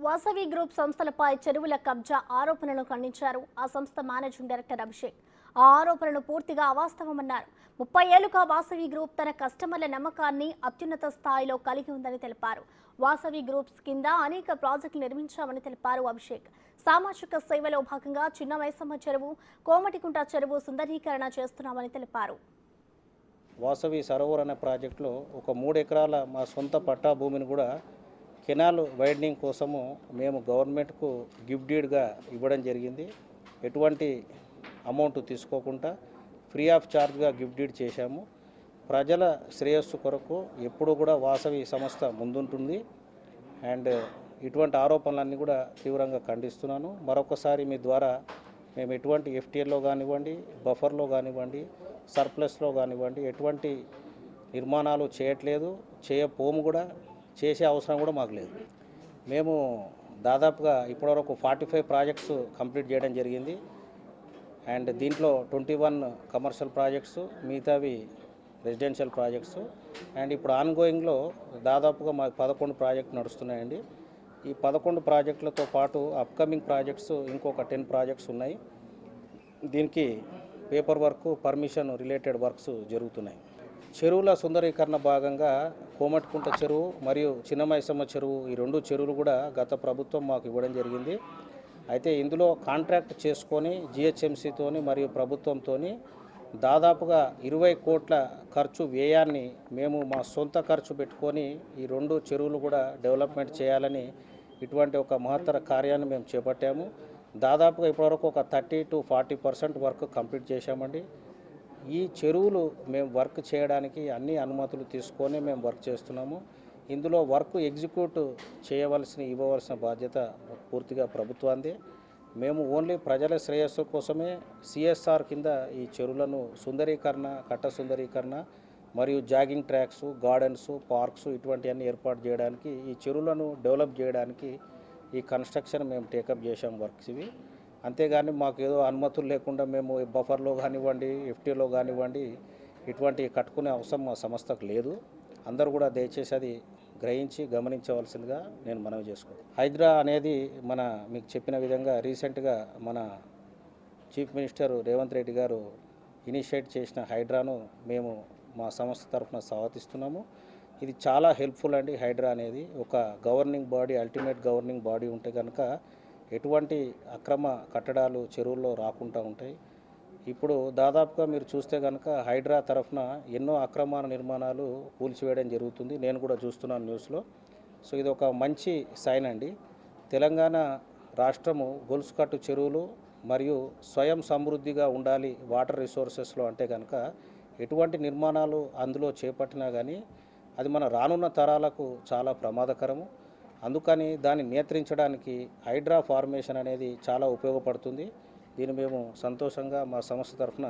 Vasavi group సంస్థలపై చెరువుల కబ్జా ఆరోపణలను ఖండించారు ఆ సంస్థ మేనేజింగ్ డైరెక్టర్ అభిషేక్. ఆ ఆరోపణలు పూర్తిగా అవాస్తవమన్నారు. 30 ఏళ్లుగా వాసవి గ్రూప్ తన కస్టమర్ల నమ్మకాన్ని అత్యున్నత స్థాయిలో కలిగి ఉందని తెలిపారు. వాసవి గ్రూప్స్ కింద అనేక ప్రాజెక్టులు నిర్మించామని తెలిపారు అభిషేక్. సామాజిక సేవలో భాగంగా చిన్న మైసమ్మ చెరువు, కోమటికుంట చెరువు సుందరీకరణ చేస్తున్నామని తెలిపారు. వాసవి సరోవర్ అనే ప్రాజెక్టులో ఒక 3 ఎకరాల మా సొంత పట్టా భూమిని కూడా కెనాల్ వైడనింగ్ కోసము మేము గవర్నమెంట్కు గిఫ్ట్ డీడ్గా ఇవ్వడం జరిగింది. ఎటువంటి అమౌంట్ తీసుకోకుండా ఫ్రీ ఆఫ్ ఛార్జ్గా గిఫ్ట్ డీడ్ చేశాము. ప్రజల శ్రేయస్సు కొరకు ఎప్పుడు కూడా వాసవి సంస్థ ముందుంటుంది. అండ్ ఇటువంటి ఆరోపణలన్నీ కూడా తీవ్రంగా ఖండిస్తున్నాను. మరొకసారి మీ ద్వారా మేము ఎటువంటి ఎఫ్టీఎల్లో కానివ్వండి, బఫర్లో కానివ్వండి, సర్ప్లస్లో కానివ్వండి ఎటువంటి నిర్మాణాలు చేయట్లేదు, చేయపోము కూడా, చేసే అవసరం కూడా మాకు లేదు. మేము దాదాపుగా ఇప్పటివరకు 45 ప్రాజెక్ట్స్ కంప్లీట్ చేయడం జరిగింది. అండ్ దీంట్లో 21 కమర్షియల్ ప్రాజెక్ట్స్, మిగతావి రెసిడెన్షియల్ ప్రాజెక్ట్స్. అండ్ ఇప్పుడు ఆన్గోయింగ్లో దాదాపుగా మాకు 11 ప్రాజెక్టులు నడుస్తున్నాయండి. ఈ 11 ప్రాజెక్టులతో పాటు అప్కమింగ్ ప్రాజెక్ట్స్ ఇంకొక 10 ప్రాజెక్ట్స్ ఉన్నాయి. దీనికి paper work, permission related works జరుగుతున్నాయి. చెరువుల సుందరీకరణ భాగంగా కోమటికుంట చెరువు మరియు చిన్న మైసమ్మ చెరువు, ఈ 2 చెరువులు కూడా గత ప్రభుత్వం మాకు ఇవ్వడం జరిగింది. అయితే ఇందులో కాంట్రాక్ట్ చేసుకొని జిహెచ్ఎంసీతోని మరియు ప్రభుత్వంతో దాదాపుగా 20 కోట్ల ఖర్చు వ్యయాన్ని మేము మా సొంత ఖర్చు పెట్టుకొని ఈ 2 చెరువులు కూడా డెవలప్మెంట్ చేయాలని ఇటువంటి ఒక మహత్తర కార్యాన్ని మేము చేపట్టాము. దాదాపుగా ఇప్పటివరకు ఒక 30 to 40% వర్క్ కంప్లీట్ చేశామండి. ఈ చెరువులు మేము వర్క్ చేయడానికి అన్ని అనుమతులు తీసుకొని మేము వర్క్ చేస్తున్నాము. ఇందులో వర్క్ ఎగ్జిక్యూట్ ఇవ్వవలసిన బాధ్యత పూర్తిగా ప్రభుత్వాందే. మేము ఓన్లీ ప్రజల శ్రేయస్సు కోసమే సిఎస్ఆర్ కింద ఈ చెరువులను సుందరీకరణ, కట్ట సుందరీకరణ మరియు జాగింగ్ ట్రాక్స్, గార్డెన్స్, పార్క్స్ ఇటువంటివన్నీ ఏర్పాటు చేయడానికి, ఈ చెరువులను డెవలప్ చేయడానికి ఈ కన్స్ట్రక్షన్ మేము టేకప్ చేసాం వర్క్స్ ఇవి. అంతేగాని మాకు ఏదో అనుమతులు లేకుండా మేము బఫర్లో కానివ్వండి, ఎఫ్టీలో కానివ్వండి ఇటువంటి కట్టుకునే అవసరం మా సంస్థకు లేదు. అందరూ కూడా దయచేసి అది గ్రహించి గమనించవలసిందిగా నేను మనవి చేసుకుంటాను. హైడ్రా అనేది మీకు చెప్పిన విధంగా రీసెంట్గా మన చీఫ్ మినిస్టర్ రేవంత్ రెడ్డి గారు ఇనిషియేట్ చేసిన హైడ్రాను మేము మా సంస్థ తరఫున స్వాగతిస్తున్నాము. ఇది చాలా హెల్ప్ఫుల్ అండి. హైడ్రా అనేది ఒక governing body, ultimate governing body ఉంటే కనుక ఎటువంటి అక్రమ కట్టడాలు చెరువుల్లో రాకుండా ఉంటాయి. ఇప్పుడు దాదాపుగా మీరు చూస్తే కనుక హైడ్రా తరఫున ఎన్నో అక్రమ నిర్మాణాలు కూల్చివేయడం జరుగుతుంది. నేను కూడా చూస్తున్నాను న్యూస్లో. సో ఇది ఒక మంచి సైన్ అండి. తెలంగాణ రాష్ట్రము గొలుసుకట్టు చెరువులు మరియు స్వయం సమృద్ధిగా ఉండాలి వాటర్ రిసోర్సెస్లో అంటే కనుక ఎటువంటి నిర్మాణాలు అందులో చేపట్టినా కానీ అది మన రానున్న తరాలకు చాలా ప్రమాదకరము. అందుకని దాన్ని నియంత్రించడానికి హైడ్రా ఫార్మేషన్ అనేది చాలా ఉపయోగపడుతుంది. దీన్ని మేము సంతోషంగా మా సంస్థ తరఫున